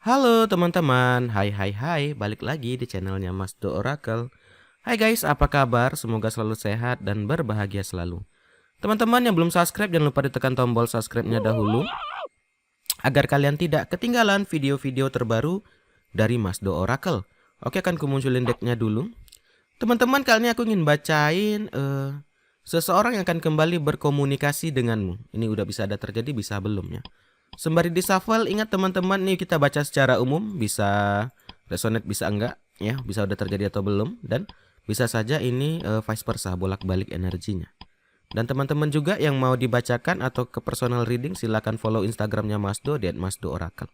Halo teman-teman, hai, balik lagi di channelnya Mas Do Oracle. Hai guys, apa kabar? Semoga selalu sehat dan berbahagia selalu. Teman-teman yang belum subscribe, jangan lupa ditekan tombol subscribe-nya dahulu agar kalian tidak ketinggalan video-video terbaru dari Mas Do Oracle. Oke, akan kumunculin decknya dulu. Teman-teman, kali ini aku ingin bacain seseorang yang akan kembali berkomunikasi denganmu. Ini udah bisa ada terjadi, bisa belum ya. Sembari di shuffle, ingat teman-teman, nih kita baca secara umum, bisa resonate bisa enggak ya, bisa udah terjadi atau belum, dan bisa saja ini vice versa, bolak-balik energinya. Dan teman-teman juga yang mau dibacakan atau ke personal reading, silahkan follow Instagramnya Mas Do di @masdooracle.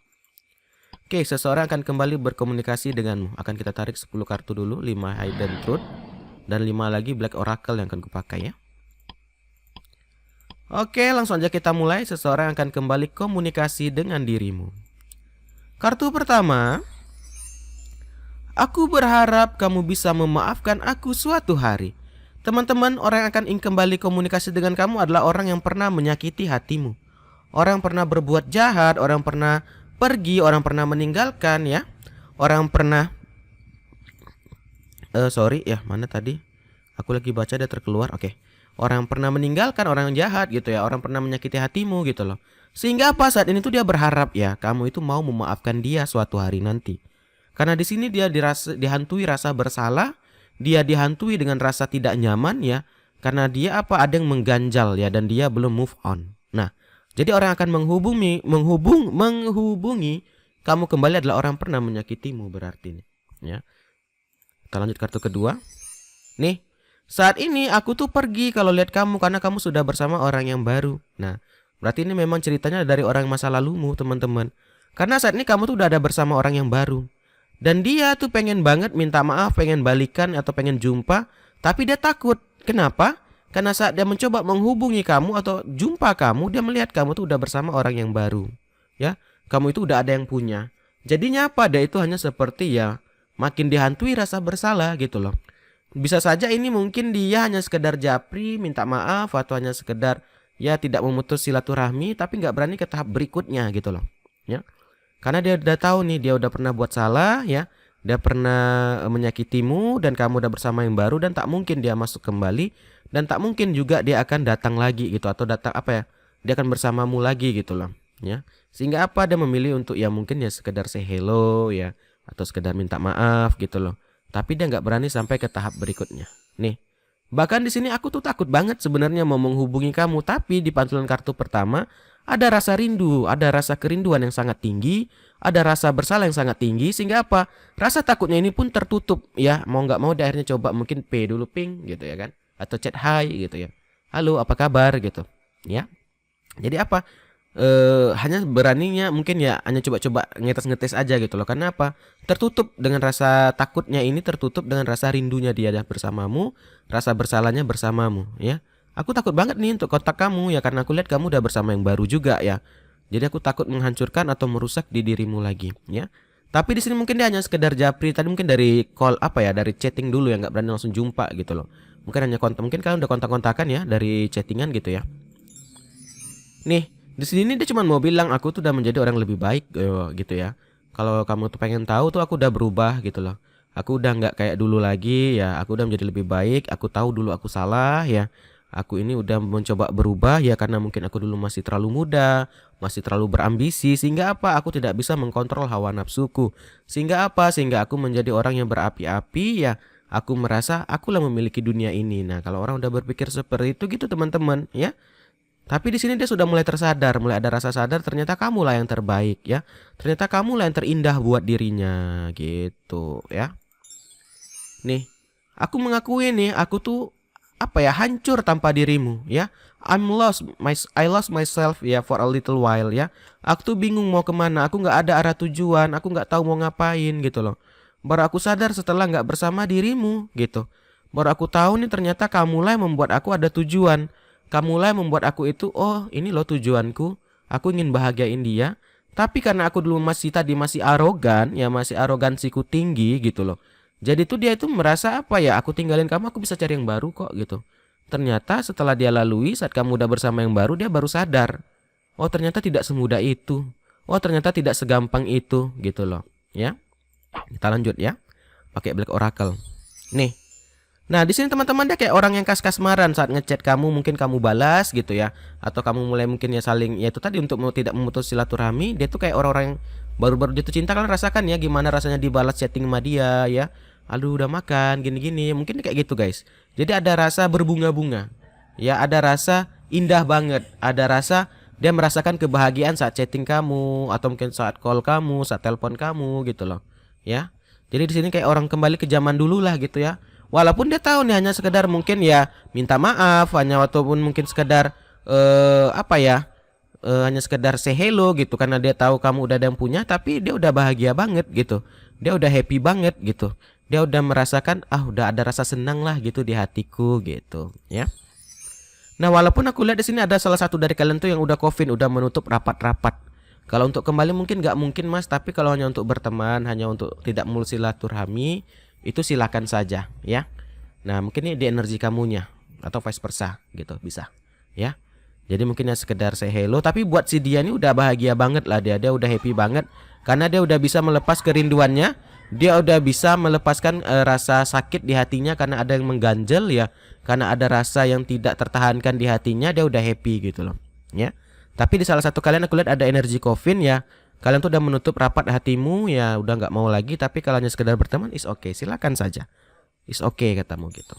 Oke, seseorang akan kembali berkomunikasi denganmu. Akan kita tarik 10 kartu dulu, 5 Hidden Truth dan 5 lagi Black Oracle yang akan kupakai ya. Oke, langsung aja kita mulai. Seseorang akan kembali komunikasi dengan dirimu. Kartu pertama, aku berharap kamu bisa memaafkan aku suatu hari. Teman-teman, orang yang akan ingin kembali komunikasi dengan kamu adalah orang yang pernah menyakiti hatimu. Orang yang pernah berbuat jahat, orang yang pernah pergi, orang yang pernah meninggalkan ya. Orang yang pernah sorry ya, mana tadi? Aku lagi baca dia terkeluar. Oke. Orang yang pernah meninggalkan, orang yang jahat gitu ya, orang pernah menyakiti hatimu gitu loh. Sehingga apa, saat ini tuh dia berharap ya kamu itu mau memaafkan dia suatu hari nanti. Karena di sini dia dihantui rasa bersalah, dia dihantui dengan rasa tidak nyaman ya, karena dia ada yang mengganjal ya, dan dia belum move on. Nah, jadi orang akan menghubungi kamu kembali adalah orang yang pernah menyakitimu berarti nih, ya. Kita lanjut kartu kedua. Nih, saat ini aku tuh pergi kalau lihat kamu karena kamu sudah bersama orang yang baru. Nah, berarti ini memang ceritanya dari orang masa lalumu, teman-teman. Karena saat ini kamu tuh udah ada bersama orang yang baru. Dan dia tuh pengen banget minta maaf, pengen balikan atau pengen jumpa, tapi dia takut. Kenapa? Karena saat dia mencoba menghubungi kamu atau jumpa kamu, dia melihat kamu tuh udah bersama orang yang baru. Ya, kamu itu udah ada yang punya. Jadinya apa? Dia itu hanya seperti ya makin dihantui rasa bersalah gitu loh. Bisa saja ini mungkin dia hanya sekedar japri, minta maaf, atau hanya sekedar ya tidak memutus silaturahmi, tapi nggak berani ke tahap berikutnya gitu loh, ya. Karena dia udah tahu nih, dia udah pernah buat salah ya, dia pernah menyakitimu dan kamu udah bersama yang baru dan tak mungkin dia masuk kembali dan tak mungkin juga dia akan datang lagi gitu atau datang dia akan bersamamu lagi gitu loh, ya. Sehingga dia memilih untuk ya mungkin ya sekedar say hello ya atau sekedar minta maaf gitu loh. Tapi dia nggak berani sampai ke tahap berikutnya. Nih, bahkan di sini aku tuh takut banget sebenarnya mau menghubungi kamu, tapi di pantulan kartu pertama ada rasa rindu, ada rasa kerinduan yang sangat tinggi, ada rasa bersalah yang sangat tinggi, sehingga rasa takutnya ini pun tertutup ya. Mau nggak mau dia akhirnya coba mungkin P dulu ping gitu ya kan, atau chat hi gitu ya. Halo, apa kabar gitu, ya. Jadi hanya beraninya mungkin ya hanya coba-coba ngetes-ngetes aja gitu loh. Karena tertutup dengan rasa takutnya ini, tertutup dengan rasa rindunya dia bersamamu, rasa bersalahnya bersamamu ya. Aku takut banget nih untuk kontak kamu ya, karena aku lihat kamu udah bersama yang baru juga ya. Jadi aku takut menghancurkan atau merusak di dirimu lagi ya. Tapi di sini mungkin dia hanya sekedar japri tadi, mungkin dari call dari chatting dulu ya, nggak berani langsung jumpa gitu loh. Mungkin hanya kontak, mungkin kalian udah kontak-kontakan ya dari chattingan gitu ya. Nih, di sini dia cuma mau bilang aku tuh udah menjadi orang lebih baik gitu ya. Kalau kamu tuh pengen tahu tuh aku udah berubah gitu loh. Aku udah nggak kayak dulu lagi ya. Aku udah menjadi lebih baik. Aku tahu dulu aku salah ya. Aku ini udah mencoba berubah ya, karena mungkin aku dulu masih terlalu muda, masih terlalu berambisi, sehingga aku tidak bisa mengkontrol hawa nafsuku. Sehingga aku menjadi orang yang berapi-api ya. Aku merasa akulah memiliki dunia ini. Nah, kalau orang udah berpikir seperti itu gitu teman-teman ya. Tapi di sini dia sudah mulai tersadar, mulai ada rasa sadar ternyata kamulah yang terbaik ya. Ternyata kamulah yang terindah buat dirinya gitu ya. Nih, aku mengakui nih, aku tuh hancur tanpa dirimu ya. I lost myself ya for a little while ya. Aku tuh bingung mau kemana, aku nggak ada arah tujuan, aku nggak tahu mau ngapain gitu loh. Baru aku sadar setelah nggak bersama dirimu gitu. Baru aku tahu nih ternyata kamulah yang membuat aku ada tujuan. Kamulah yang membuat aku itu, oh ini loh tujuanku, aku ingin bahagiain dia. Tapi karena aku dulu masih arogan ya, masih arogansiku tinggi gitu loh. Jadi tuh dia itu merasa aku tinggalin kamu, aku bisa cari yang baru kok gitu. Ternyata setelah dia lalui, saat kamu udah bersama yang baru, dia baru sadar, oh ternyata tidak semudah itu. Oh ternyata tidak segampang itu gitu loh ya. Kita lanjut ya, pakai Black Oracle nih. Nah di sini teman-teman dia kayak orang yang kas-kasmaran saat ngechat kamu, mungkin kamu balas gitu ya, atau kamu mulai mungkin ya saling ya itu tadi untuk tidak memutus silaturahmi. Dia tuh kayak orang-orang yang baru-baru jatuh cinta. Kalian rasakan ya gimana rasanya dibalas chatting sama dia ya. Aduh udah makan gini-gini, mungkin kayak gitu guys. Jadi ada rasa berbunga-bunga ya, ada rasa indah banget, ada rasa dia merasakan kebahagiaan saat chatting kamu, atau mungkin saat call kamu, saat telepon kamu gitu loh ya. Jadi di sini kayak orang kembali ke zaman dulu lah gitu ya. Walaupun dia tahu nih hanya sekedar mungkin ya minta maaf, hanya ataupun mungkin sekedar hanya sekedar say hello gitu, karena dia tahu kamu udah ada yang punya, tapi dia udah bahagia banget gitu. Dia udah happy banget gitu. Dia udah merasakan udah ada rasa senang lah gitu di hatiku gitu ya. Nah, walaupun aku lihat di sini ada salah satu dari kalian tuh yang udah coffin, udah menutup rapat-rapat. Kalau untuk kembali mungkin nggak mungkin mas, tapi kalau hanya untuk berteman, hanya untuk tidak mulus silaturahmi, itu silakan saja ya. Nah mungkin ini di energi kamunya, atau vice versa gitu bisa ya. Jadi mungkin ya sekedar say hello, tapi buat si dia ini udah bahagia banget lah, dia udah happy banget karena dia udah bisa melepas kerinduannya. Dia udah bisa melepaskan rasa sakit di hatinya karena ada yang mengganjel ya, karena ada rasa yang tidak tertahankan di hatinya. Dia udah happy gitu loh ya. Tapi di salah satu kalian aku lihat ada energi coffin ya. Kalian tuh udah menutup rapat hatimu ya, udah nggak mau lagi. Tapi kalau hanya sekedar berteman is okay, silakan saja, is okay katamu gitu.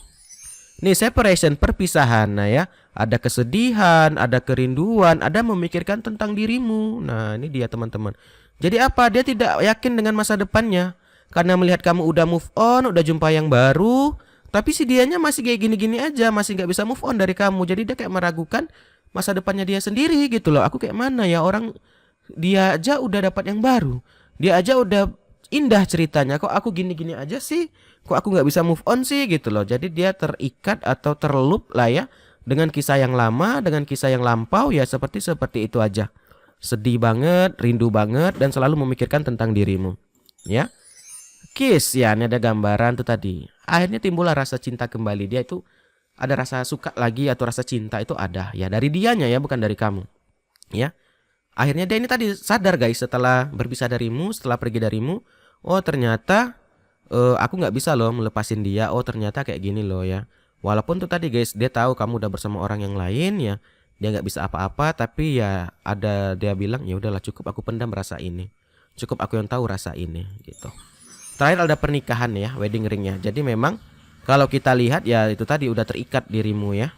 Nih separation, perpisahan. Nah ya, ada kesedihan, ada kerinduan, ada memikirkan tentang dirimu. Nah ini dia teman-teman. Jadi apa? Dia tidak yakin dengan masa depannya karena melihat kamu udah move on, udah jumpa yang baru, tapi si dianya masih kayak gini-gini aja, masih nggak bisa move on dari kamu. Jadi dia kayak meragukan masa depannya dia sendiri gitu loh. Aku kayak mana ya, orang dia aja udah dapat yang baru, dia aja udah indah ceritanya, kok aku gini-gini aja sih, kok aku nggak bisa move on sih gitu loh. Jadi dia terikat atau terloop lah ya dengan kisah yang lama, dengan kisah yang lampau ya, seperti itu aja. Sedih banget, rindu banget, dan selalu memikirkan tentang dirimu ya. Kiss ya, ini ada gambaran tuh tadi. Akhirnya timbullah rasa cinta kembali. Dia itu ada rasa suka lagi atau rasa cinta itu ada ya dari dianya ya, bukan dari kamu ya. Akhirnya dia ini tadi sadar guys, setelah berpisah darimu, setelah pergi darimu, oh ternyata aku nggak bisa loh melepasin dia. Oh ternyata kayak gini loh ya. Walaupun tuh tadi guys dia tahu kamu udah bersama orang yang lain ya, dia nggak bisa apa-apa, tapi ya ada dia bilang ya udahlah, cukup aku pendam rasa ini, cukup aku yang tahu rasa ini gitu. Terakhir ada pernikahan ya, wedding ringnya. Jadi memang kalau kita lihat ya itu tadi udah terikat dirimu ya.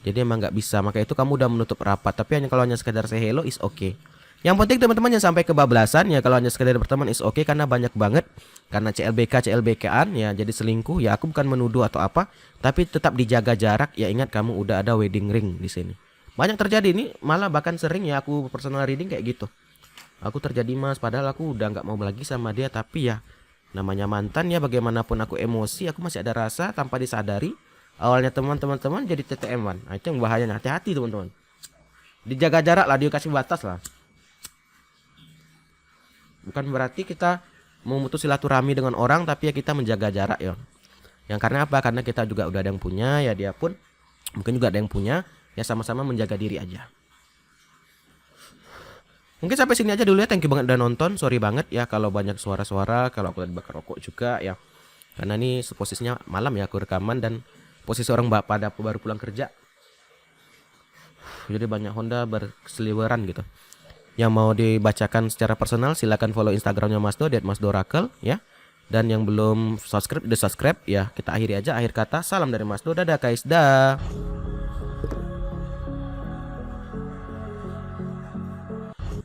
Jadi emang nggak bisa, maka itu kamu udah menutup rapat. Tapi hanya kalau hanya sekedar say hello is okay. Yang penting teman-teman jangan sampai kebablasan ya. Kalau hanya sekedar berteman is okay, karena banyak banget, karena CLBK-an ya, jadi selingkuh ya. Aku bukan menuduh atau apa, tapi tetap dijaga jarak ya. Ingat kamu udah ada wedding ring di sini. Banyak terjadi ini, malah bahkan sering ya aku personal reading kayak gitu. Aku terjadi mas, padahal aku udah nggak mau lagi sama dia, tapi ya namanya mantan ya, bagaimanapun aku emosi, aku masih ada rasa tanpa disadari. Awalnya teman-teman jadi TTM-an. Nah, itu yang bahayanya. Hati-hati teman-teman. Dijaga jarak lah, dia kasih batas lah. Bukan berarti kita memutus silaturahmi dengan orang, tapi ya kita menjaga jarak ya. Yang karena apa? Karena kita juga udah ada yang punya ya, dia pun mungkin juga ada yang punya ya, sama-sama menjaga diri aja. Mungkin sampai sini aja dulu ya. Thank you banget udah nonton. Sorry banget ya kalau banyak suara-suara, kalau aku lagi bakar rokok juga ya. Karena ini posisinya malam ya aku rekaman, dan posisi orang pada baru pulang kerja. Jadi banyak Honda berseliweran gitu. Yang mau dibacakan secara personal silakan follow Instagramnya Mas Do, @masdorakel ya. Dan yang belum subscribe udah subscribe ya. Kita akhiri aja, akhir kata salam dari Mas Do. Dadah guys, dah.